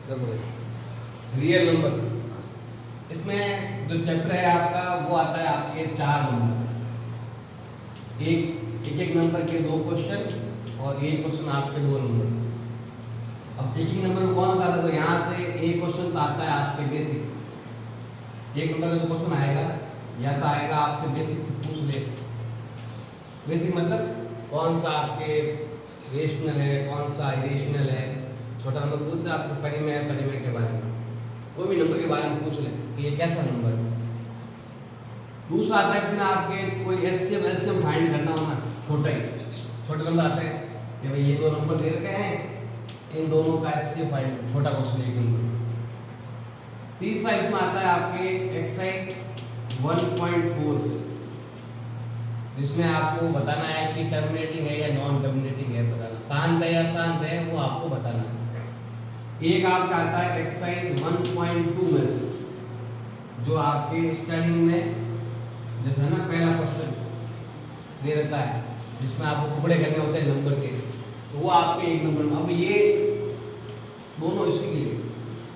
देखो real number, इसमें जो चैप्टर है आपका वो आता है आपके 4 नंबर, एक नंबर के 2 क्वेश्चन और एक क्वेश्चन आपके 2 नंबर। अब एक नंबर में कौन सा आता है, तो यहाँ से एक क्वेश्चन तो आता है आपके बेसिक। एक नंबर का जो क्वेश्चन आएगा या तो आएगा आपसे बेसिक से पूछ ले, बेसिक मतलब कौन सा आपके रेशनल है, कौन सा इरेशनल है। छोटा नंबर पूछते आपको परिमेय के बारे में, कोई भी नंबर के बारे में पूछ ले कि ये कैसा नंबर है। दूसरा आता है इसमें आपके कोई एचसीएफ एलसीएम फाइंड करना होना, छोटे नंबर आते हैं कि भाई ये 2 नंबर दे रखे हैं, इन दोनों का एचसीएफ फाइंड, छोटा क्वेश्चन 1 नंबर। तीसरा इसमें आता है आपके एक्सरसाइज 1.4 से, जिसमें आपको बताना है कि टर्मिनेटिंग है या नॉन टर्मिनेटिंग है, बताना शांत है या शांत है वो आपको बताना है। एक आपका आता है एक्सरसाइज 1.2 में से, जो आपके स्टार्टिंग में जैसे है ना पहला क्वेश्चन दे रखा है जिसमें आपको टुकड़े करने होते हैं नंबर के, तो वो आपके 1 नंबर में। अब ये दोनों इसी के लिए,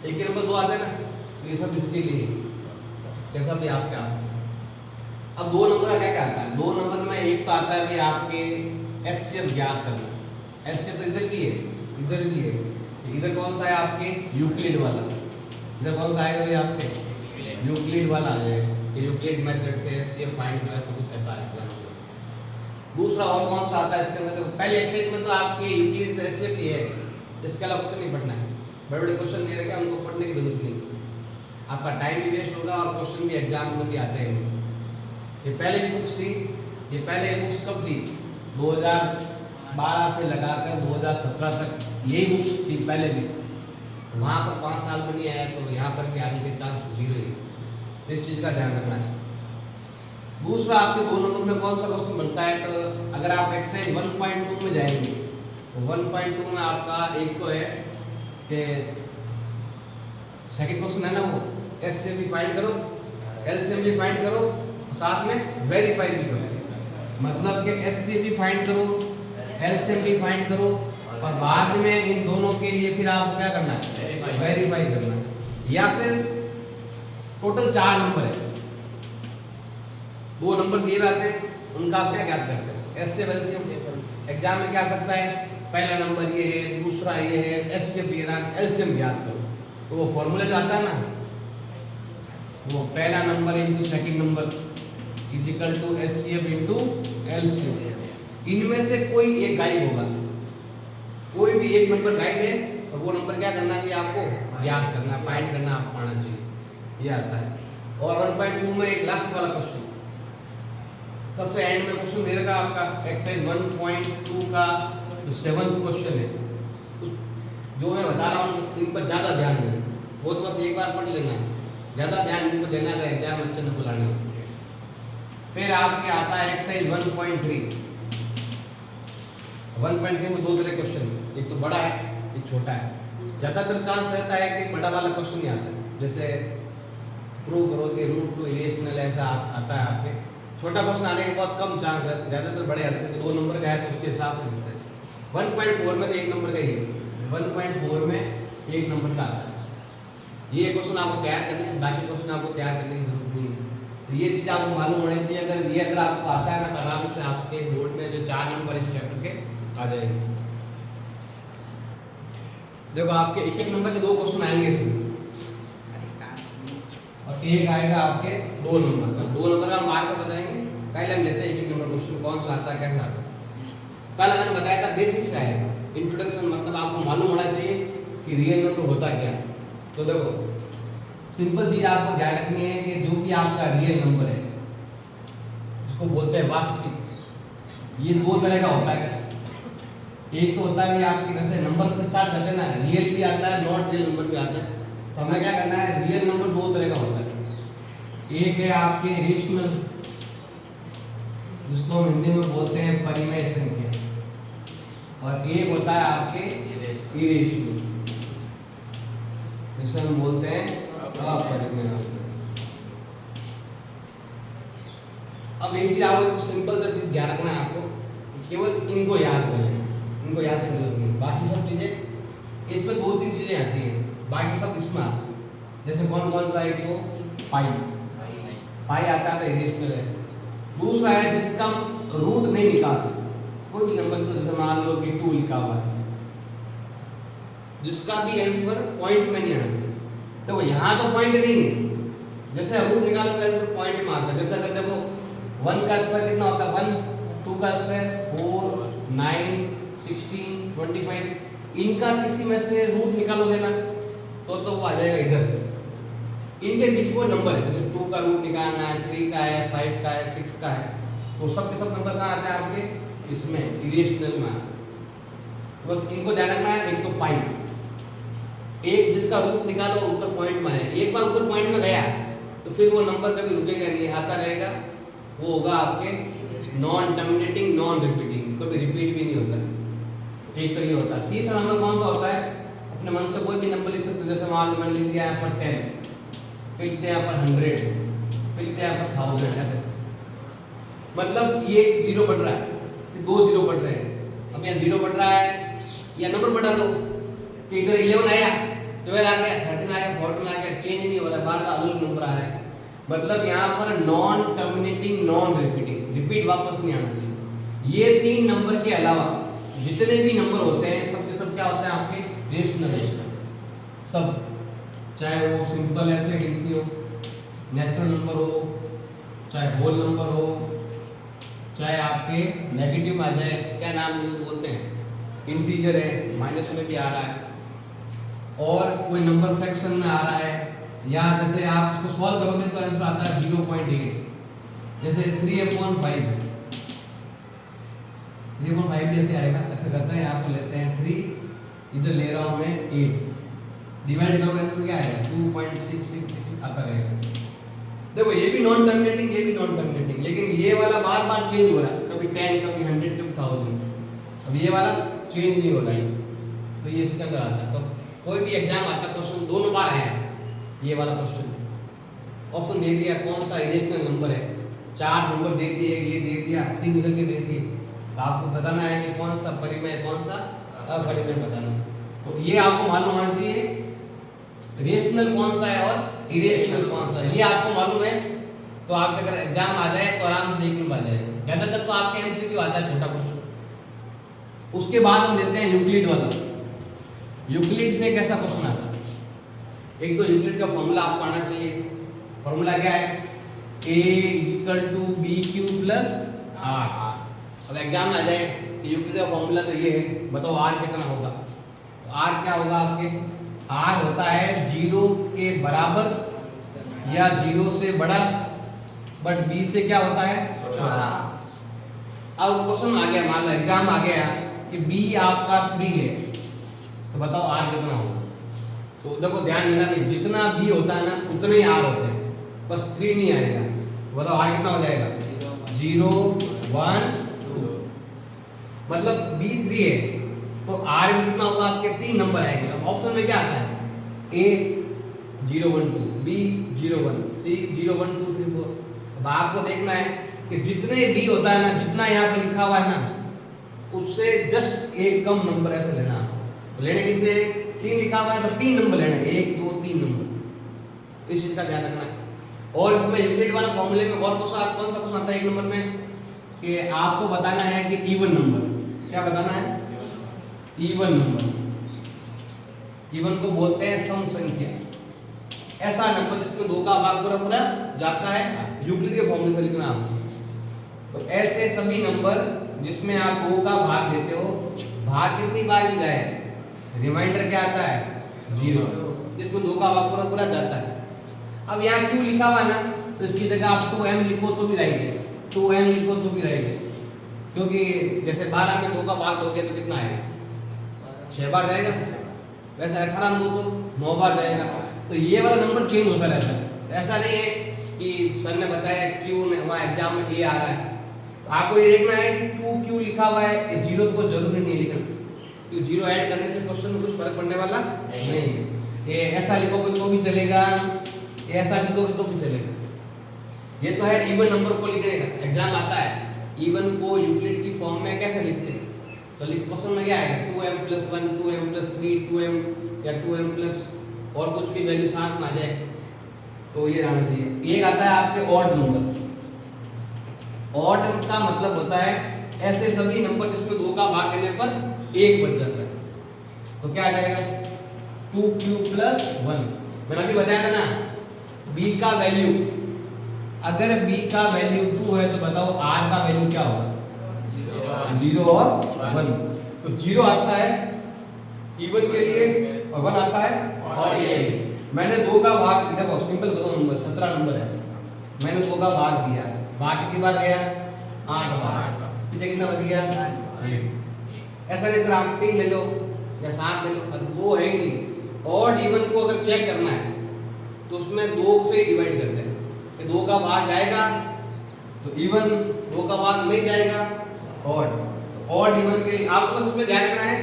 एक ही नंबर 2 आते हैं ना, तो ये सब इसके लिए कैसा भी आपके आता है। अब 2 नंबर का क्या क्या आता है, 2 नंबर में एक तो आता है भाई आपके एचसीएफ ज्ञात करना। एचसीएफ तो इधर भी है, इधर भी है, इधर कौन सा है आपके यूक्लिड वाला, इधर कौन सा आएगा भाई आपके यूक्लिड वाला आ जाएगा। यूक्लिड मेथड से एचसीएफ फाइंड करना सब कुछ कहता है। दूसरा और कौन सा आता है इसके अंदर, तो पहले एक्सरसाइज में तो आपके यूक्लिड से एचसीएफ ही है, इसके अलावा कुछ नहीं पढ़ना है। बड़े बड़े क्वेश्चन दे रखे हैं, उनको पढ़ने की जरूरत नहीं, आपका टाइम भी वेस्ट होगा और क्वेश्चन भी एग्जाम में भी आते हैं। ये पहले बुक्स थी, ये पहले बुक्स कब थी, 2012 से लगाकर 2017 तक यही बुक्स थी पहले भी। वहाँ पर 5 साल में नहीं आया, तो यहाँ पर भी आने के चांस 0 है, इस चीज़ का ध्यान रखना है। दूसरा आपके 2 नंबर में कौन सा क्वेश्चन बनता है, तो अगर आप एक्सरसाइज 1.2 में जाएंगे तो 1.2 में आपका एक तो है कि सेकंड क्वेश्चन है ना, वो एचसीएफ भी फाइंड करो, एलसीएम भी फाइंड करो, साथ में वेरीफाई भी करो। मतलब कि एचसीएफ भी फाइंड करो, एलसीएम भी फाइंड करो, और बाद में इन दोनों के लिए फिर आपको क्या करना है, वेरीफाई करना है। या फिर टोटल 4 नंबर है, 2 नंबर दिए जाते हैं, उनका आप क्या ज्ञात करते हैं, एचसीएफ एलसीएम। एग्जाम में क्या सकता है, पहला नंबर ये है, दूसरा ये है, एचसीएफ ये रहा, एलसीएम ज्ञात करो। तो वो फॉर्मूला जो आता है ना, वो पहला number into second number is equal to HCF into LCM. इनमें से कोई एक गायब होगा, कोई भी एक नंबर गायब है, और वो नंबर क्या करना है आपको याद करना, फाइंड करना आपको आना चाहिए, ये आता है। और 1.2 में एक लास्ट वाला क्वेश्चन, सबसे एंड में क्वेश्चन दे रखा आपका एक्सरसाइज 1.2 का जो 7th क्वेश्चन है, जो मैं बता रहा हूँ इन पर ज़्यादा ध्यान देना, वो तो बस एक बार पढ़ लेना है, ज़्यादा ध्यान इनको देना है, एग्जाम अच्छे नंबर लाने। फिर आपके आता है एक्सरसाइज 1.3। 1.3 में 2 तरह क्वेश्चन, एक तो बड़ा है, एक छोटा है। ज़्यादातर चांस रहता है कि बड़ा वाला क्वेश्चन ही आता है, जैसे प्रूव करो कि रूट टू इरेशनल ऐसा आता है आपके। छोटा क्वेश्चन आने के बहुत कम चांस है, ज़्यादातर बड़े आते हैं। 2 नंबर का है तो उसके हिसाब से मिलता है। 1.4 में तो 1 नंबर का ही है, 1.4 में 1 नंबर का आता है। ये क्वेश्चन आपको तैयार करने हैं, बाकी क्वेश्चन आपको तैयार करने की जरूरत नहीं है। तो ये चीज़ आपको मालूम होनी चाहिए। अगर आपको आता है ना, तो आराम से आपके बोर्ड में जो 4 नंबर इस चैप्टर के आ जाएंगे। देखो आपके एक नंबर के 2 क्वेश्चन आएंगे इसमें, और एक आएगा आपके 2 नंबर का। 2 नंबर का हम मार्क बताएंगे। पहले हम लेते हैं एक नंबर क्वेश्चन कौन सा आता है, कैसा आता है। कल मैंने बताया था बेसिक से आएगा, इंट्रोडक्शन, मतलब आपको मालूम होना चाहिए कि रियल नंबर होता क्या है। तो देखो सिंपल चीज आपको ध्यान रखनी है कि जो भी आपका रियल नंबर है, जिसको बोलते हैं वास्तविक, ये 2 तरह का होता है। एक तो होता है कि आपके जैसे नंबर से स्टार्ट करते हैं ना, रियल भी आता है, नॉट रियल नंबर भी आता है। तो हमें क्या करना है, रियल नंबर 2 तरह का होता है। एक है आपके रेशनल, जिसको हम हिंदी में बोलते हैं परिमेय संख्या, और एक होता है आपके इरेशनल, जिसे हम बोलते हैं अपरिमेय। अब एक चीज आपको सिंपल सा चीज ध्यान रखना है आपको, केवल इनको याद करें, इनको याद से जरूरत नहीं, बाकी सब चीजें इसमें 2-3 चीजें आती हैं। बाकी सब इसमें आता है। जैसे कौन कौन सा है तो पाई आता है इरेशनल है। दूसरा है जिसका रूट नहीं निकाल सकते, कोई भी नंबर, तो जैसे मान लो कि 2 लिखा हुआ है, जिसका भी आंसर पॉइंट में नहीं आना, तो यहाँ तो पॉइंट नहीं है, जैसे रूट निकालो तो आंसर पॉइंट में आता है। जैसे अगर देखो 1 का स्क्वायर कितना होता है 1, 2 का स्क्वायर 4, 9, 16, 25, इनका किसी में से रूट निकालोगे ना तो वो आ जाएगा इधर। इनके बीच वो नंबर है, जैसे 2 का रूट निकालना है, 3 का है, 5 का है, 6 का है, तो सब के सब नंबर कहाँ आते हैं आपके इसमें इरेशनल में। बस इनको ध्यान रखना है। एक तो पाई, एक जिसका रूट निकालो उत्तर पॉइंट में है, एक बार उत्तर पॉइंट में गया तो फिर वो नंबर कभी रुकेगा नहीं, आता रहेगा। वो होगा आपके नॉन टर्मिनेटिंग नॉन रिपीटिंग, कभी रिपीट भी नहीं होता। एक तो ये होता है। तीसरा नंबर कौन सा होता है, अपने मन से कोई भी नंबर लिख सकते हो। जैसे मान लिख दिया यहाँ पर 10, फिर लिख दिया यहाँ पर 100, फिर लिख दिया यहाँ पर 1000, ऐसे मतलब ये 0 बढ़ रहा है, फिर 2 0 बढ़ रहे हैं। अब यहाँ 0 बढ़ रहा है, या नंबर बढ़ा दो तो इधर 11 आया, 12 आ गया, 13 आ गया, 14 आ गया, चेंज नहीं हो रहा है, बार बार अलग नंबर आ रहा है। मतलब यहाँ पर non terminating non repeating, repeat वापस नहीं आना चाहिए। ये 3 नंबर के अलावा जितने भी नंबर होते हैं सब के सब क्या होते हैं आपके रेशनल सब, चाहे वो सिंपल ऐसे गिनती हो, नेचुरल नंबर हो, चाहे होल नंबर हो, चाहे आपके नेगेटिव आ जाए, क्या नाम बोलते हैं, इंटीजर है, माइनस में भी आ रहा है, और कोई नंबर फ्रैक्शन में आ रहा है, या जैसे आप इसको सॉल्व करोगे तो आंसर आता है 0.8। जैसे 3/5 जैसे आएगा, ऐसे करते हैं। यहाँ पर लेते हैं 3, इधर ले रहा हूँ मैं 8, डिवाइड करोगे आंसर क्या आएगा 2.666 आता रहेगा। देखो ये भी नॉन टर्मिनेटिंग, ये भी नॉन टर्मिनेटिंग, लेकिन ये वाला बार बार चेंज हो रहा है, कभी 10, कभी 100, कभी 1000। अब ये वाला चेंज नहीं हो रहा है, तो ये इसके अंदर आता है। तो कोई भी एग्जाम आता है, क्वेश्चन 2 बार आया है, ये वाला क्वेश्चन ऑप्शन दे दिया कौन सा इरेशनल नंबर है, 4 नंबर दे दिए, ये दे दिया, 3 इधर के दे दिए, तो आपको बताना है कि कौन सा परिमेय कौन सा अपरिमेय बताना। तो ये आपको मालूम होना चाहिए रेशनल कौन सा है और इरेशनल कौन सा है, ये आपको मालूम है तो आपके अगर एग्जाम आ जाए तो आराम से 1 नंबर आ जाएगा। ज्यादातर तो आपके एमसीक्यू आता है छोटा क्वेश्चन। उसके बाद हम लेते हैं यूक्लिड वाला। यूक्लिड से कैसा क्वेश्चन आता है, एक तो यूक्लिड का फॉर्मूला आपको आना चाहिए। फॉर्मूला क्या है, a = bq + r। अब एग्जाम में आ जाए कि यूक्लिड का फॉर्मूला तो ये है, बताओ r कितना होगा। तो r क्या होगा आपके, r होता है 0 के बराबर या 0 से बड़ा, बट b से क्या होता है छोटा। अब क्वेश्चन आ गया, मान लो एग्जाम आ गया कि b आपका 3 है, तो बताओ r कितना होगा। तो देखो ध्यान देना कि जितना b होता है ना उतने ही r होते हैं, बस 3 नहीं आएगा। तो बताओ r कितना हो जाएगा 0, 1, 2, मतलब b 3 है तो r भी कितना होगा आपके 3 नंबर आएंगे। अब ऑप्शन में क्या आता है, a 0, 1, 2, b 0, 1, c 0, 1, 2, 3, 4। अब आपको देखना है कि जितने b होता है ना, जितना यहाँ पे लिखा हुआ है ना, उससे जस्ट एक कम नंबर ऐसे लेना। तो लेने कितने, 3 लिखा हुआ है तो 3 नंबर लेना है, 1, 2, 3 नंबर, इस चीज का ध्यान रखना है। और इसमें यूक्लिड वाला फॉर्मूले में और कौन सा क्वेश्चन आता है 1 नंबर में, कि आपको बताना है कि इवन नंबर, क्या बताना है, इवन नंबर। इवन को बोलते हैं सम संख्या, ऐसा नंबर जिसमें 2 का भाग पूरा पूरा जाता है, यूक्लिड के फॉर्मूले से लिखना आपको। तो ऐसे सभी नंबर जिसमें आप 2 का भाग देते हो, भाग कितनी बार भी जाए, रिमाइंडर क्या आता है 0, जिसमें 2 का भाग पूरा पूरा जाता है। अब यहाँ q लिखा हुआ ना, तो इसकी जगह आप 2m लिखो तो भी रहेंगे, 2n लिखो तो भी रहेंगे, क्योंकि जैसे 12 में 2 का भाग हो गया तो कितना आएगा 6 बार जाएगा, वैसे 18 में 2 तो 9 बार जाएगा। तो ये वाला नंबर चेंज होता रहता है। तो ऐसा नहीं है कि सर ने बताया q वहाँ एग्जाम में a आ रहा है, तो आपको ये देखना है कि 2q लिखा हुआ है, 0 तो कोई जरूरी नहीं लिखना, क्योंकि 0 ऐड करने से क्वेश्चन में कुछ फर्क पड़ने वाला नहीं है। ये ऐसा लिखोगे तो भी चलेगा, ऐसा लिखोगे तो भी चलेगा। ये तो है इवन नंबर को लिखने का। एग्जाम आता है इवन को यूक्लिड की फॉर्म में कैसे लिखते हैं, तो क्वेश्चन में क्या आएगा 2m + 1, 2m + 3, 2m या 2m + और कुछ भी वैल्यू साथ में आ जाए तो ये रहना चाहिए। एक आता है आपके ऑड नंबर। ऑड का मतलब होता है ऐसे सभी नंबर जिसमें 2 का भाग देने पर 1 बच जाता है। तो क्या आ जाएगा 2q + 1। मैंने अभी बताया था ना b का वैल्यू, अगर b का वैल्यू 2 है तो बताओ r का वैल्यू क्या होगा? 0 और 1। तो 0 आता है इवन के लिए और 1 आता है ऑड के लिए। मैंने 2 का भाग, देखो सिंपल बताओ, नंबर 17 नंबर है, मैंने 2 का भाग दिया, भाग कितनी बार गया? 8 बार। पीछे कितना बच गया? 1। ऐसा नहीं सर आप 3 ले लो या 7 ले लो, अब वो है ही नहीं। ऑड इवन को अगर चेक करना है तो उसमें 2 से ही डिवाइड करते हैं कि 2 का भाग जाएगा तो इवन, 2 का भाग नहीं जाएगा ऑड। ऑड इवन के लिए आपको बस उसमें ध्यान रखना है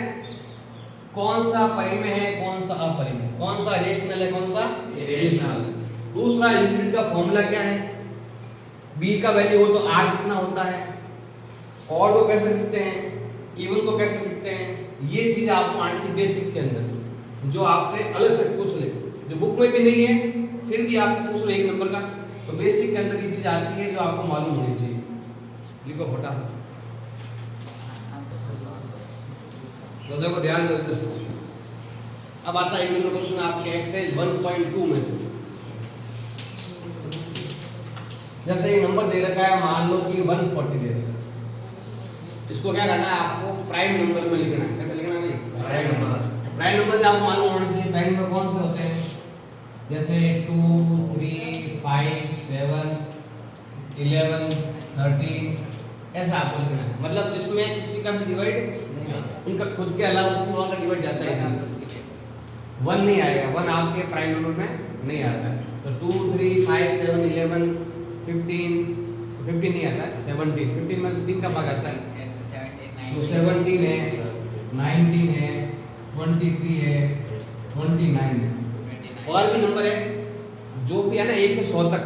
कौन सा परिमेय है कौन सा अपरिमेय, कौन सा रेशनल है कौन सा इरेशनल। दूसरा यूक्लिड का फॉर्मूला क्या है? b का वैल्यू हो तो r कितना होता है, ऑड को कैसे लिखते हैं, इवन को कैसे लिखते हैं, ये चीज आपको आनी चाहिए बेसिक के अंदर। जो आपसे अलग से पूछ ले, जो बुक में भी नहीं है फिर भी आपसे पूछ ले 1 नंबर का, तो बेसिक के अंदर ये चीज आती है जो आपको मालूम होनी चाहिए। लिखो फटाफट। तो देखो ध्यान दो। अब आता है एक नंबर क्वेश्चन आपके एक्सरसाइज 1.2 में से। जैसे ये नंबर दे रखा है, मान लो कि 140 दे रखा है, इसको क्या करना है आपको प्राइम नंबर में लिखना है। कैसे लिखना है भाई? Prime number. प्राइम नंबर आपको मालूम होना चाहिए प्राइम नंबर कौन से होते हैं, जैसे 2 3 5 7 11 13 ऐसा आपको लिखना है। मतलब जिसमें किसी का भी डिवाइड, उनका खुद के अलावा किसी और का डिवाइड जाता है 1 नहीं आएगा, 1 आपके प्राइम नंबर में नहीं आता। तो 2 3 5 7 11 15 नहीं आता है, 17 15 में तो 3 का भाग आता है, तो 17 है 19 है 23 है 29 है। और भी नंबर है जो भी है ना 1 से 100 तक,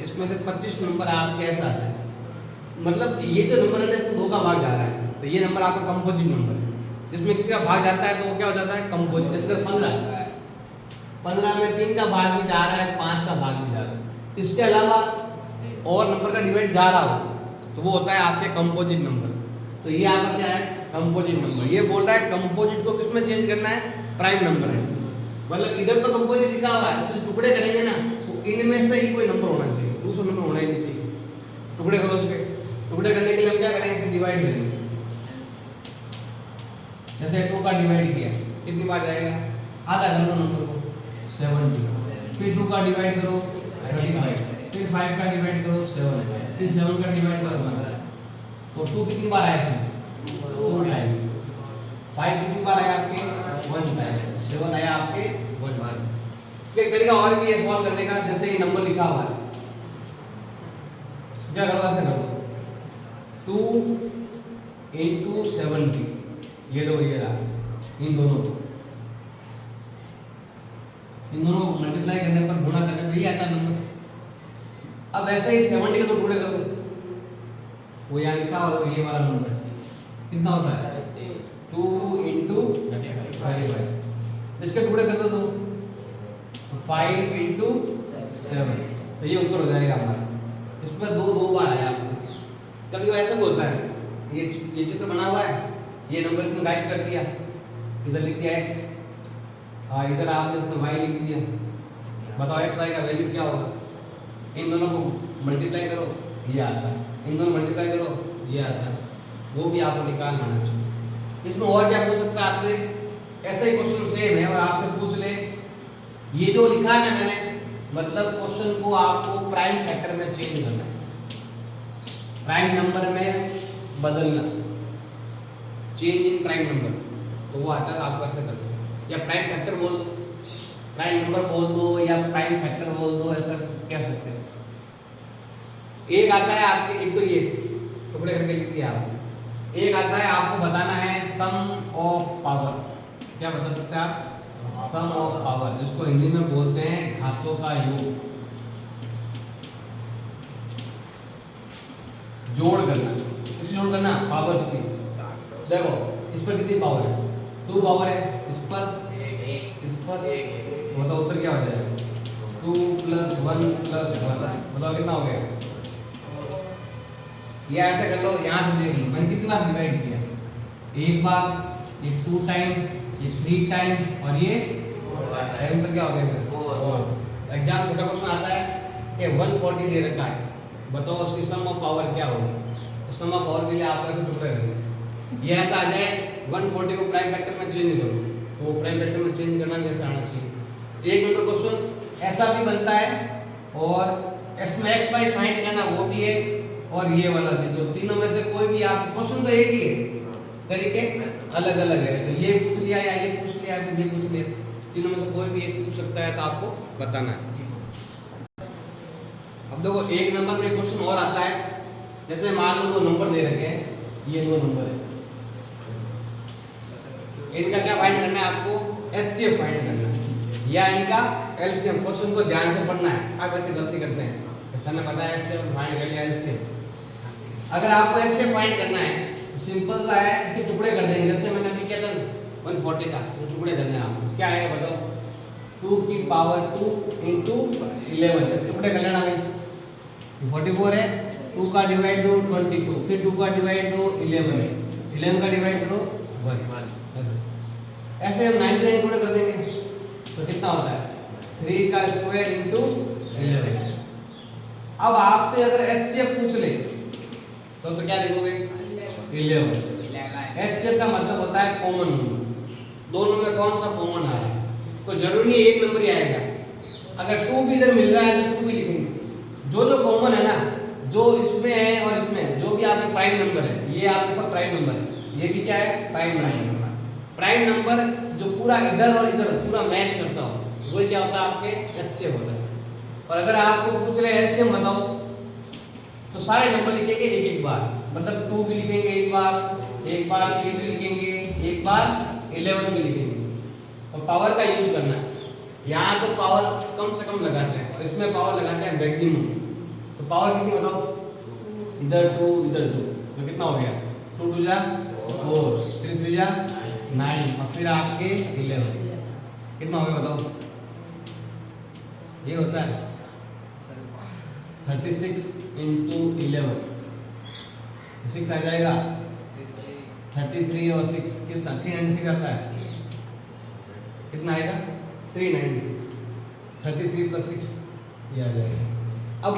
इसमें से 25 नंबर आपके ऐसा आता है। मतलब ये जो नंबर है ना इसमें 2 का भाग जा रहा है, तो ये नंबर आपका कंपोजिट नंबर है। जिसमें किसी का भाग जाता है तो वो क्या हो जाता है? कंपोजिट। जैसे 15 में 3 का भाग भी जा रहा है, 5 का भाग भी जा रहा है, इसके अलावा और नंबर का डिवाइड जा रहा हो तो वो होता है आपके कंपोजिट नंबर। तो ये आपका क्या है? Composite number. ये बोल रहा है कंपोजिट को किसमें चेंज करना है? प्राइम नंबर है। मतलब इधर तो कंपोजिट लिखा हुआ है, इसमें टुकड़े करेंगे ना तो इनमें से ही कोई नंबर होना चाहिए, दूसरा नंबर होना ही नहीं चाहिए। टुकड़े करो उसके, टुकड़े करने के लिए हम क्या करेंगे? इसे डिवाइड करेंगे। जैसे 2 का डिवाइड किया कितनी बार जाएगा? आधा कर लो नंबर को 70, फिर 2 का डिवाइड करो 35, फिर 5 का डिवाइड करो 7, फिर 7 का डिवाइड करो 1। तो 2 कितनी बार आया इसमें? 2 टाइम। 5 कितनी बार आया आपके? 1 टाइम। 7 आया आपके 1 बार। इसका एक तरीका और भी है सॉल्व करने का। जैसे ये नंबर लिखा हुआ है, क्या करो? ऐसे करो 2 × 70, ये दो ये रहा, इन दोनों को मल्टीप्लाई करने पर, गुणा करने पर ये आता है नंबर। अब ऐसे ही 70 को टुकड़े कर दो, वो यहाँ लिखा हुआ ये वाला नंबर कितना होता है? 2 × 35। इसके टुकड़े कर दो 5 × 7, तो ये उत्तर हो जाएगा हमारा। इसमें 2 बार आया आपको। कभी ऐसा भी होता है, ये चित्र बना हुआ है, ये नंबर इसमें गाइड कर दिया, इधर लिख दिया x, इधर आपने इसमें y लिख दिया। बताओ x y का वैल्यू क्या होगा? इन दोनों को मल्टीप्लाई करो ये आता है, इन दोनों मल्टीप्लाई करो ये आता है, वो भी आपको निकालना आना चाहिए। इसमें और क्या पूछ सकता है आपसे? ऐसा ही क्वेश्चन सेम है और आपसे पूछ ले ये जो लिखा है ना मैंने, मतलब क्वेश्चन को आपको प्राइम फैक्टर में चेंज करना है, प्राइम नंबर में बदलना, चेंज इन प्राइम नंबर, तो वो आता है। आपको ऐसा कर दो, या प्राइम फैक्टर बोल दो, प्राइम नंबर बोल दो, या प्राइम फैक्टर बोल दो, ऐसा कह सकते हैं। एक आता है आपके, एक तो ये टुकड़े करके लिख दिया आपने। एक आता है आपको बताना है सम ऑफ पावर। क्या बता सकते हैं आप? सम ऑफ पावर, जिसको हिंदी में बोलते हैं घातों का योग, जोड़ करना। किससे जोड़ करना? पावर्स की। देखो इस पर कितनी पावर है? 2 पावर है, इस पर एक इस पर एक बताओ उत्तर क्या हो जाएगा? 2 + 1 + 1 बताओ कितना हो गया? ये ऐसे कर लो, यहाँ से देख लो मैंने कितनी बार डिवाइड किया, एक बार, ये 2 टाइम, ये 3 टाइम और ये आंसर क्या हो गया फिर? 4। एग्जाम छोटा क्वेश्चन आता है कि 140 दे रखा है, बताओ उसकी सम ऑफ पावर क्या होगी? तो सम ऑफ पावर के लिए आपको ऐसे टुकड़े करने, ये ऐसा आ जाए 140 को प्राइम फैक्टर में चेंज करो, तो वो प्राइम फैक्टर में चेंज करना कैसे आना चाहिए? एक नंबर क्वेश्चन ऐसा भी बनता है और इसमें एक्स वाई फाइंड करना वो भी है और ये वाला भी, तो तीनों में से कोई भी आप, क्वेश्चन तो एक ही है, तरीके अलग अलग है, तो ये पूछ लिया या ये पूछ लिया या ये पूछ लिया, तीनों में से कोई भी एक पूछ सकता है, तो आपको बताना है। अब देखो एक नंबर में क्वेश्चन और आता है, जैसे मान लो 2 नंबर दे रखे हैं, ये 2 नंबर है, इनका क्या फाइंड करना है आपको? एचसीएफ फाइंड करना है या इनका एलसीएम। क्वेश्चन को ध्यान से पढ़ना है, आप बच्चे गलती करते हैं, सर ने बताया एचसीएफ फाइंड कर लिया एलसीएम। अगर आपको एचसीएफ फाइंड करना है तो सिंपल सा है कि टुकड़े कर देंगे, जैसे मैंने अभी किया था 140 का, तो टुकड़े करने हैं आपको, क्या आएगा बताओ? 2 की पावर 2 × 11, टुकड़े कर लेना भाई, 44 है, 2 का डिवाइड दो 22, फिर 2 का डिवाइड दो 11, 11 का डिवाइड करो 1, ऐसे हम 99 टुकड़े कर देंगे, तो कितना होता है? 3 का स्क्वायर × 11। अब आपसे अगर एचसीएफ पूछ ले तो क्या लिखोगे? 11। एचसीएफ का मतलब होता है कॉमन नंबर, दोनों में कौन सा कॉमन आ रहा है, तो जरूरी नहीं एक नंबर ही आएगा, अगर 2 भी इधर मिल रहा है तो 2 भी लिखेंगे, जो जो कॉमन है ना, जो इसमें है और इसमें जो भी आपके प्राइम नंबर है, ये आपके सब प्राइम नंबर है, ये भी क्या है? Prime number. प्राइम नंबर जो पूरा इधर और इधर पूरा मैच करता हो वो क्या होता है? आपके एचसीएफ होता है। और अगर आपको पूछ रहे एलसीएम बताओ तो सारे नंबर लिखेंगे एक एक बार, मतलब 2 भी लिखेंगे एक बार 3 भी लिखेंगे एक बार, 11 भी लिखेंगे, और पावर का यूज करना है। यहाँ तो पावर कम से कम लगाते हैं और इसमें पावर लगाते हैं मैक्सिमम, तो पावर कितनी बताओ? इधर 2 इधर 2, तो कितना हो गया? 2 2 जा 4, 3 3 जा 9 और फिर आपके 11, कितना हो गया बताओ? ये होता है 36 × 11, 6 आ जाएगा, 33 और 6 कितना? 396 आता है, कितना आएगा? 396, 33 + 6 ये आ जाएगा। अब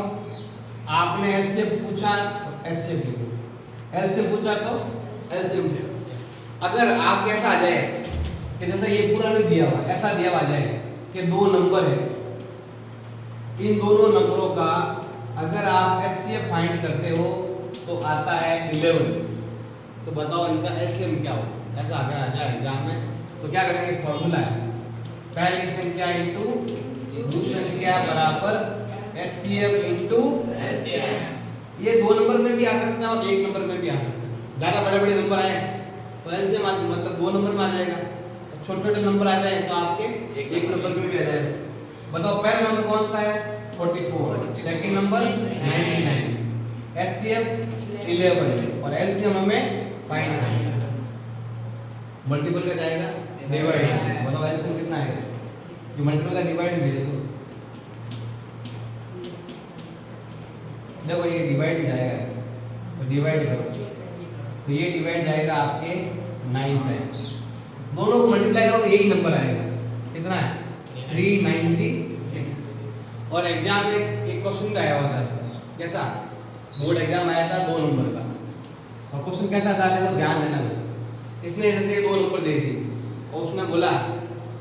आपने एलसीएम पूछा तो एलसीएम लिखो, एलसीएम पूछा तो एलसीएम। अगर आप कैसा आ जाए कि जैसे ये पूरा नहीं दिया हुआ, ऐसा दिया हुआ आ जाए कि 2 नंबर है, इन दोनों नंबरों का अगर आप एचसीएफ फाइंड करते हो तो आता है 11, तो बताओ इनका एचसीएफ क्या हो? ऐसा अगर आ जाए एग्जाम में तो क्या करेंगे? फॉर्मूला है पहली संख्या इंटू दूसरी संख्या बराबर एचसीएफ इंटू एलसीएम। ये 2 नंबर में भी आ सकता है और 1 नंबर में भी आ सकता है। ज़्यादा बड़े बड़े नंबर आए तो एलसीएम मतलब 2 नंबर में आ जाएगा, छोटे छोटे नंबर आ जाए तो आपके 1 नंबर में भी आ जाएगा। बताओ पहला नंबर कौन सा है? 44, सेकंड नंबर 99, एचसीएफ 11 और एलसीएम हमें फाइंड करना है। मल्टीपल का जाएगा डिवाइड, बताओ एलसीएम कितना आएगा? ये मल्टीपल का डिवाइड भेज दो, देखो ये डिवाइड जाएगा तो डिवाइड करो, तो ये डिवाइड जाएगा आपके 9 टाइम्स, दोनों को मल्टीप्लाई करो तो यही नंबर आएगा, कितना है? 396। और एग्जाम में एक क्वेश्चन का आया हुआ था इसका, कैसा? बोर्ड एग्जाम आया था 2 नंबर का, और क्वेश्चन कैसा था देखो ध्यान देना। इसने जैसे 2 नंबर दे दी और उसने बोला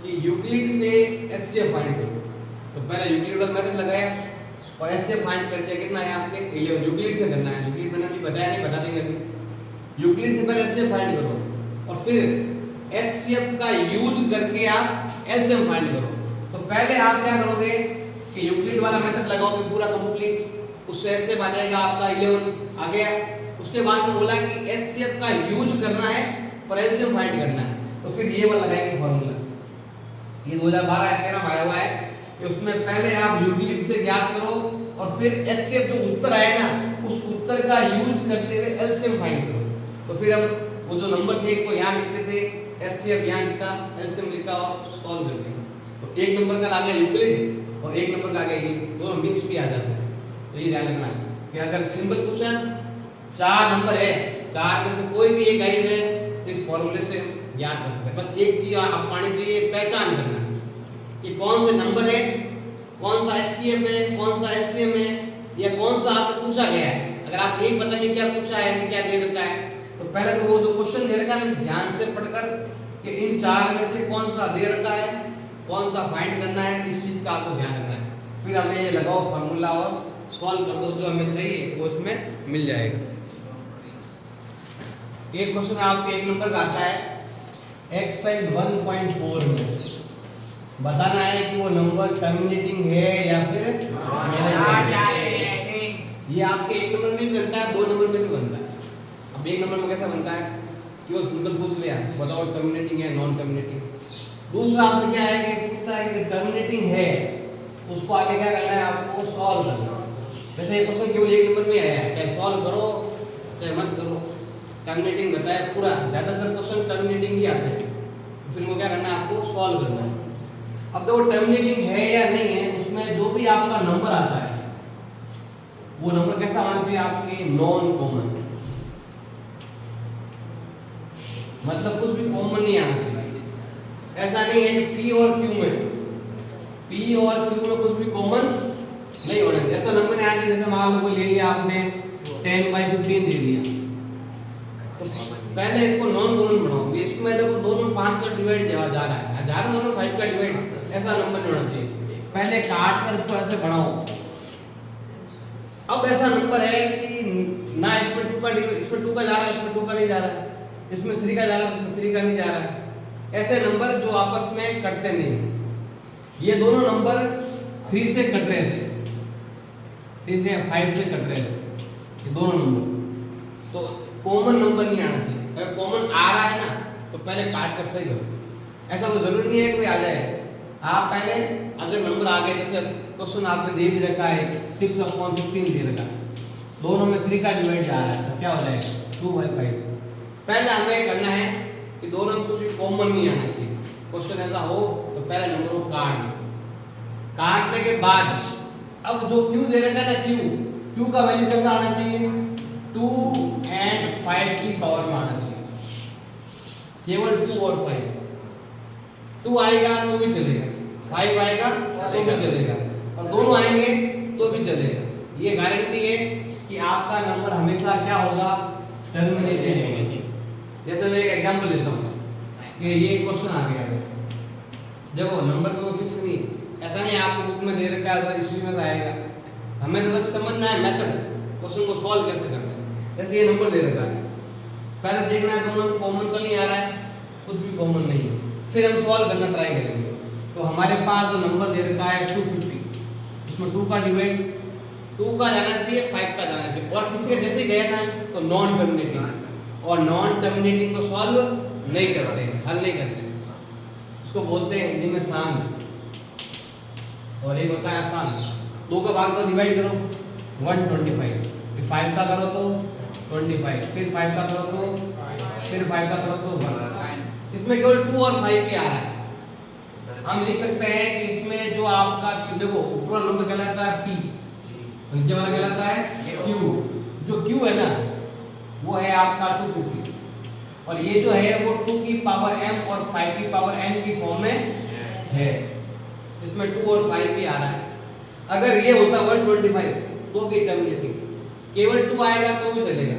कि यूक्लिड से एचसीएफ फाइंड करो, तो पहले यूक्लिड मेथड लगाया और एचसीएफ फाइंड कर दिया, कितना है आपके 11। यूक्लिड से करना है, यूक्लिड मैंने अभी बताया नहीं, बता देंगे अभी। यूक्लिड से पहले एचसीएफ फाइंड करो और फिर एचसीएफ का यूज करके आप एलसीएम फाइंड करो। तो पहले आप क्या करोगे कि यूक्लिड वाला मेथड लगाओगे पूरा कंप्लीट, उससे एचसीएफ आ जाएगा आपका 11 आ गया। उसके बाद में बोला कि एचसीएफ का यूज करना है और एलसीएम फाइंड करना है, तो फिर ये वाला लगाएंगे फॉर्मूला। ये 2012-13 में आया हुआ है कि उसमें पहले आप यूक्लिड से ज्ञात करो और फिर एचसीएफ जो उत्तर आए ना उस उत्तर का यूज करते हुए एलसीएम फाइंड करो। तो फिर हम वो जो नंबर थे को यहाँ लिखते थे एचसीएफ यहाँ लिखा, एलसीएम लिखा और सॉल्व कर दिया। तो एक नंबर का आ गया यूक्लिड और एक नंबर का आ गया ये, दोनों मिक्स भी आ जाते हैं। तो ये ध्यान रखना कि अगर सिंपल पूछा 4 नंबर है, 4 में से कोई भी एक गायब है तो इस फॉर्मूले से याद कर सकते हैं। बस एक चीज आपको आनी चाहिए, पहचान करना कि कौन से नंबर है, कौन सा एचसीएफ है, कौन सा एलसीएम है, या कौन सा आपसे पूछा गया है। अगर आप एक पता नहीं क्या पूछा है, क्या दे रखा है, तो पहले तो वो जो क्वेश्चन दे रखा है ध्यान से पढ़कर कि इन 4 में से कौन सा दे रखा है, कौन सा फाइंड करना है, इस चीज का आपको ध्यान रखना है। फिर हमें ये लगाओ फार्मूला और सॉल्व कर दो, जो हमें चाहिए वो इसमें मिल जाएगा। एक क्वेश्चन आपके एक नंबर का आता है एक्सरसाइज 1.4 में बताना है कि वो नंबर टर्मिनेटिंग है या फिर ये आपके एक नंबर में भी बनता है, 2 नंबर में भी बनता है। अब एक नंबर में कैसा बनता है कि वो सिंपल पूछ लिया बताओ टर्मिनेटिंग है नॉन टर्मिनेटिंग। दूसरा आपसे क्या है कि पूछता है कि टर्मिनेटिंग है, उसको आगे क्या करना है, आपको सॉल्व करना है। जैसे ये क्वेश्चन केवल एक नंबर में आया है, चाहे सॉल्व करो चाहे मत करो, टर्मिनेटिंग बताया पूरा, ज्यादातर क्वेश्चन टर्मिनेटिंग ही आते हैं। तो फिर वो क्या करना है, आपको सॉल्व करना है। अब तो वो टर्मिनेटिंग है या नहीं है, उसमें जो भी आपका नंबर आता है वो नंबर कैसा होना चाहिए, आपके नॉन कॉमन, मतलब कुछ भी कॉमन नहीं आना चाहिए। ऐसा नहीं है कि P और Q में कुछ भी कॉमन नहीं होना चाहिए। ऐसा नंबर नहीं आना चाहिए जैसे मान लो कोई ले लिया आपने 10/15 दे दिया, तो पहले इसको नॉन कॉमन बनाओ। इसमें देखो दोनों 5 का डिवाइड जा रहा है, जा रहा दोनों 5 का डिवाइड, ऐसा नंबर नहीं होना चाहिए। पहले काट कर इसको ऐसे बढ़ाओ। अब ऐसा नंबर है कि ना इसमें 2 का डिवाइड, इसमें 2 का जा रहा है, इसमें 2 का नहीं जा रहा है, इसमें 3 का जा रहा है, इसमें 3 का नहीं जा रहा है। ऐसे नंबर जो आपस में कटते नहीं। ये दोनों नंबर 3 से कट रहे थे, 3 से 5 से कट रहे थे ये दोनों नंबर। तो कॉमन नंबर नहीं आना चाहिए। अगर कॉमन आ रहा है ना तो पहले काट कर सही करो। ऐसा कोई जरूरी नहीं है कोई आ जाए, आप पहले अगर नंबर आ गए, जैसे क्वेश्चन आपने दे भी रखा है 6/15 दे रखा है, दोनों में 3 का डिवाइड जा रहा है, तो क्या हो जाएगा 2/5। पहले हमें करना है कि दोनों में कुछ भी कॉमन नहीं आना चाहिए। क्वेश्चन ऐसा हो तो पहले नंबर को काट लो। काटने के बाद अब जो Q दे रखा है ना, Q का वैल्यू कैसा आना चाहिए, 2 और 5 की पावर में आना चाहिए। केवल 2 और 5, 2 आएगा तो भी चलेगा, 5 आएगा तो भी चलेगा, और दोनों आएंगे तो भी चलेगा। ये गारंटी है कि आपका नंबर हमेशा क्या होगा, टर्मिनेटेड होगा। जैसे मैं एक एग्जांपल लेता हूँ कि ये क्वेश्चन आ गया है, देखो नंबर का कोई फिक्स नहीं, ऐसा नहीं आपको बुक में दे रखा है इसी में से आएगा। हमें तो बस समझना है मेथड, क्वेश्चन को सॉल्व कैसे करना है। जैसे ये नंबर दे रखा है, पहले देखना है दोनों में कॉमन तो नहीं आ रहा है, कुछ भी कॉमन नहीं है, फिर हम सॉल्व करना ट्राई करेंगे। तो हमारे पास जो नंबर दे रखा है 250, इसमें 2 का डिवाइड 2 का जाना चाहिए, 5 का जाना चाहिए, और किसी का जैसे गया ना तो नॉन टर्मिनेटिंग, और नॉन टर्मिनेटिंग को सॉल्व नहीं करते, हल नहीं करते, इसको बोलते हैं हिंदी में शांत, और एक होता है आसान। 2 का भाग तो डिवाइड करो 125, फिर 5 का करो तो 25, फिर 5 का करो तो, फिर 5 का करो तो 1। इसमें केवल 2 और 5 ही आ रहा है। हम लिख सकते हैं कि इसमें जो आपका देखो ऊपर नंबर कहलाता है P, नीचे वाला कहलाता है Q। जो Q है ना वो है आपका 250, और ये जो है वो 2 की पावर m और 5 की पावर n की फॉर्म में है। इसमें 2 और 5 भी आ रहा है। अगर ये होता 125 तो भी टर्मिनेटिंग, केवल 2 आएगा तो भी चलेगा,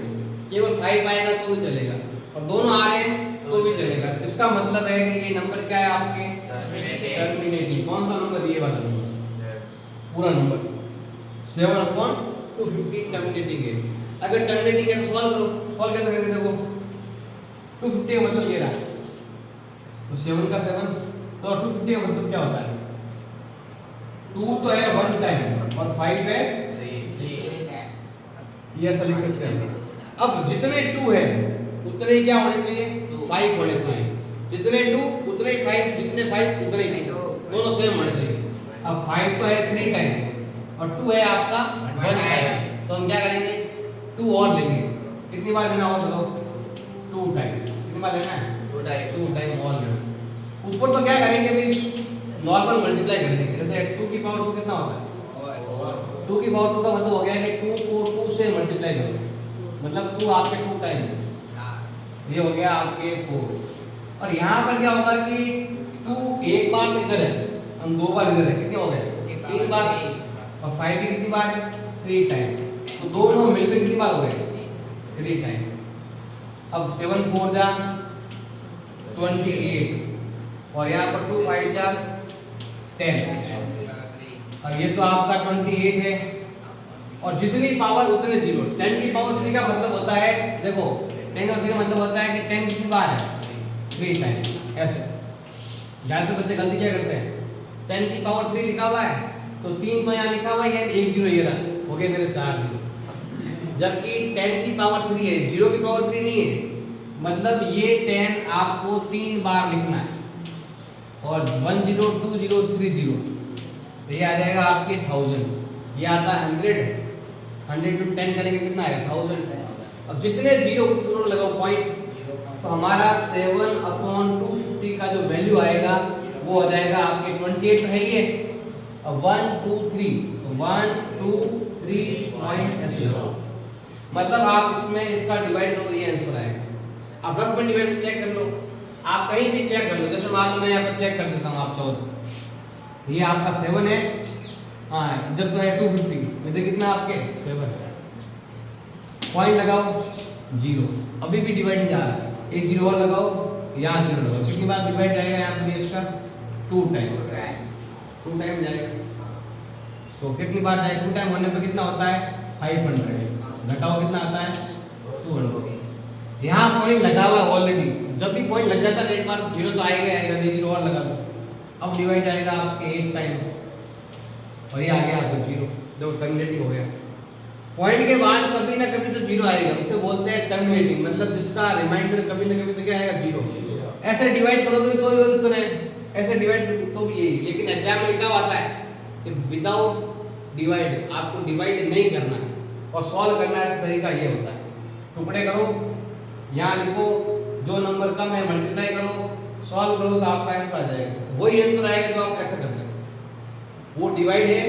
केवल 5 आएगा तो भी चलेगा, और दोनों आ रहे हैं तो भी चलेगा। इसका मतलब है कि ये नंबर क्या है आपके टर्मिनेटिंग। कौन सा नंबर, ये वाला नंबर, पूरा नंबर 7/250 टर्मिनेटिंग है। अगर टर्मिनेटिंग है तो सॉल्व करो, सॉल्व कैसे करेंगे, देखो 250 का मतलब ये रहा, तो 7 का 7, तो 250 का मतलब क्या होता है, 2 तो है 1 टाइम और 5 है 3, ये ऐसा लिख सकते हैं। अब जितने 2 है उतने ही क्या होने चाहिए, 5 होने चाहिए, जितने 2 उतने ही 5, जितने 5 उतने ही 2, दोनों सेम होने चाहिए। अब 5 तो है 3 टाइम और 2 है आपका 1 टाइम, तो हम क्या करेंगे 2 और लेंगे। कितनी बार लेना होगा बताओ, 2 टाइम। कितनी बार लेना है, 2 टाइम ऑलरेडी। ऊपर तो क्या करेंगे भाई, नॉर्मल मल्टीप्लाई कर देंगे। जैसे 2 की पावर 2 कितना होता है? 2 की पावर 2 का मतलब हो गया कि 2 को 2 से मल्टीप्लाई करो, मतलब 2 आपके 2 टाइम है, ये हो गया आपके 4। और यहाँ पर क्या होगा कि 2 एक बार तो इधर है, हम 2 बार इधर है, कितने हो गए? 3 बार। और 5 भी कितनी बार है? 3 टाइम। तो दोनों मिलकर कितनी बार हो गए? 3 टाइम। अब 7 4 जा 28, और यहाँ पर 2 5 जा 10, और ये तो आपका 28 है। और जितनी पावर उतने जीरो। 10 की पावर 3 का मतलब होता है, देखो 10 का 3 का मतलब होता है कि 10 कितनी बार है? 3 टाइम। ऐसे ज़्यादातर बच्चे गलती क्या करते हैं, 10 की पावर 3 लिखा हुआ है तो 3 तो यहाँ लिखा हुआ है, एक जीरो ये रहा, हो गए मेरे 4 जीरो। जबकि 10 की पावर 3 है, 0 की पावर 3 नहीं है, मतलब ये 10 आपको 3 बार लिखना है। और 1 0 2 0 3 0, तो ये आ जाएगा आपके 1000। ये आता है 100 टू 10 करेंगे कितना आएगा? 1000। अब जितने जीरो उतने लगाओ पॉइंट, तो हमारा 7/250 का जो वैल्यू आएगा वो हो जाएगा आपके 28 है ये। अब 1 2 3, तो 1 2 3 पॉइंट ऐसे लगाओ, मतलब आप इसमें इसका डिवाइड करो, ये आंसर आएगा। अब रफ में डिवाइड चेक कर लो, आप कहीं भी चेक कर लो। जैसे मान लो मैं यहाँ पर चेक कर देता हूँ, आप चाहो तो ये आपका 7 है, हाँ इधर तो है 250, इधर कितना आपके 7 है। पॉइंट लगाओ 0, अभी भी डिवाइड नहीं जा रहा है, एक जीरो और लगाओ, यहाँ जीरो लगाओ, कितनी बार डिवाइड जाएगा यहाँ पर इसका? 2 टाइम, 2 टाइम जाएगा। तो कितनी बार जाएगा? 2 टाइम होने पर कितना होता है? 500। घटाओ कितना आता है? 200। यहाँ पॉइंट लगा हुआ है ऑलरेडी, जब भी पॉइंट लग जाता है एक बार जीरो तो आएगा, एक जीरो और लगा दो। अब डिवाइड जाएगा आपके 8 टाइम, और ये आ गया आपको जीरो, देखो टर्मिनेटिंग हो गया। पॉइंट के बाद कभी ना कभी तो जीरो आएगा, उसे बोलते हैं टर्मिनेटिंग, मतलब जिसका रिमाइंडर कभी ना कभी तो क्या आएगा? जीरो। ऐसे डिवाइड करोगे तो वही उत्तर है, ऐसे डिवाइड तो भी यही। लेकिन एग्जाम में लिखा आता है कि विदाउट डिवाइड, आपको डिवाइड नहीं करना है और सॉल्व करना है, तो तरीका ये होता है, टुकड़े करो, यहाँ लिखो, जो नंबर कम है मल्टीप्लाई करो, सॉल्व करो, तो आपका आंसर आ जाएगा। वही आंसर आएगा तो आप कैसे कर सकते हो, वो डिवाइड है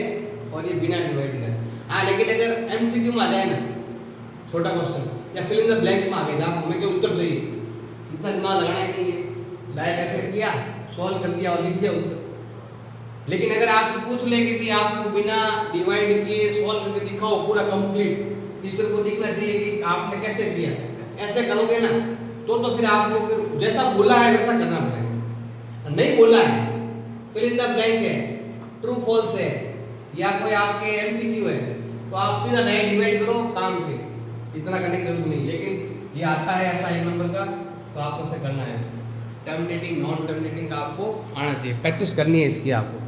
और ये बिना डिवाइड है। हाँ, लेकिन अगर एमसीक्यू में आ जाए ना छोटा क्वेश्चन, या फिल इन द ब्लैंक में आ गया, आप हमें क्या उत्तर चाहिए, इतना दिमाग लगाना ही नहीं है, डायरेक्ट ऐसे किया, सॉल्व कर दिया और लिख दिया उत्तर। लेकिन अगर आपसे पूछ ले कि आपको बिना डिवाइड किए सॉल्व करके दिखाओ पूरा कंप्लीट, टीचर को दिखना चाहिए कि आपने कैसे किया, ऐसे करोगे ना तो फिर आपको फिर जैसा बोला है वैसा करना पड़ेगा। नहीं बोला है, फिल इन द ब्लैंक है, ट्रू फॉल्स है, या कोई आपके एमसीक्यू है, तो आप सीधा डायरेक्ट डिवाइड करो, काम पे इतना करने की जरूरत नहीं। लेकिन ये आता है ऐसा एक नंबर का, तो आपको उसे करना है। टर्मिनेटिंग नॉन टर्मिनेटिंग का आपको आना चाहिए, प्रैक्टिस करनी है इसकी आपको।